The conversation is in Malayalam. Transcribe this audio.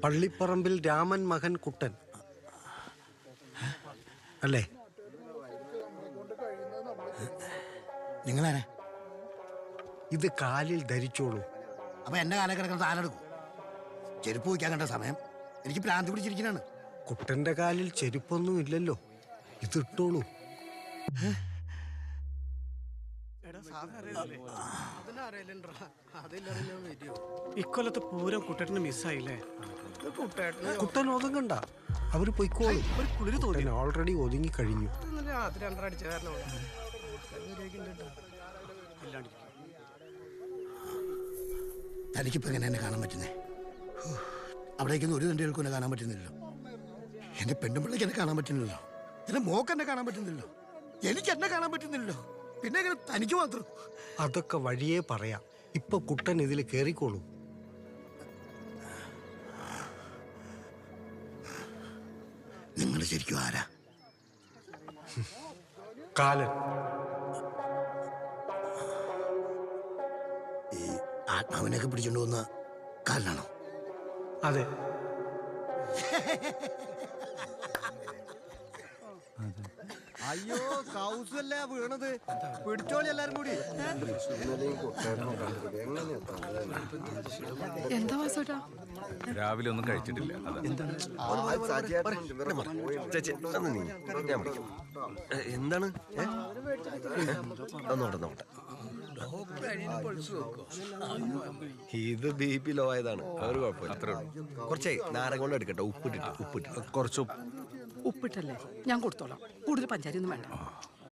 പള്ളിപ്പറമ്പിൽ രാമൻ മകൻ കുട്ടൻ അല്ലേ? നിങ്ങളാരാ? ഇത് കാലിൽ ധരിച്ചോളൂ. അപ്പൊ എന്റെ കാലം കിടക്കുന്ന താനെടുക്കും. ചെരുപ്പ് വയ്ക്കാൻ കണ്ട സമയം എനിക്ക് ഭ്രാന്തി പിടിച്ചിരിക്കാനാണ്. കുട്ടന്റെ കാലിൽ ചെരുപ്പൊന്നും ഇല്ലല്ലോ, ഇതിട്ടോളൂ. ഇക്കൊല്ലത്തെ പൂരം കുട്ടേട്ടന് മിസ്സായില്ലേ? കുട്ടൻ ഒതുങ്ങണ്ട, അവര് പൊയ്ക്കോളൂ. കുട്ടൻ ഓൾറെഡി ഒതുങ്ങി കഴിഞ്ഞു. തനിക്കിപ്പോ എങ്ങനെ എന്നെ കാണാൻ പറ്റുന്നേ? അവിടേക്കൊന്നും ഒരു തണ്ടികൾക്കും എന്നെ കാണാൻ പറ്റുന്നില്ലല്ലോ. എന്റെ പെണ്ണുമ്പിള്ളേക്ക് എന്നെ കാണാൻ പറ്റുന്നില്ലല്ലോ. എന്റെ മോക്ക് എന്നെ കാണാൻ പറ്റുന്നില്ലല്ലോ. എനിക്ക് എന്നെ കാണാൻ പറ്റുന്നില്ലല്ലോ. പിന്നെ എങ്ങനെ തനിക്ക് മാത്രം? അതൊക്കെ വഴിയേ പറയാം. ഇപ്പൊ കുട്ടൻ ഇതിൽ കേറിക്കോളൂ. നിങ്ങൾ ശരിക്കും ആരാ? കാലൻ. ഈ ആത്മാവിനൊക്കെ പിടിച്ചോണ്ട് പോകുന്ന കാലനാണോ? അതെ. അയ്യോ, കൗസല്ല വീണത്. പിടിച്ചോളി എല്ലാരും കൂടി. എന്താ വാസോട്ടാ? രാവിലെ ഒന്നും കഴിച്ചിട്ടില്ല. എന്താണ്? നോട്ടെ ഇത് BP ലോ ആയതാണ്. ഒരു കുഴപ്പമില്ല. അത്രേ ഉള്ളൂ. കുറച്ചേ നാരങ്ങ കൊണ്ട് എടുക്കട്ടെ. ഉപ്പിട്ടിട്ട് കുറച്ച് ഉപ്പിട്ടല്ലേ? ഞാൻ കൊടുത്തോളാം. കൂടുതൽ പഞ്ചാരി ഒന്നും വേണ്ട.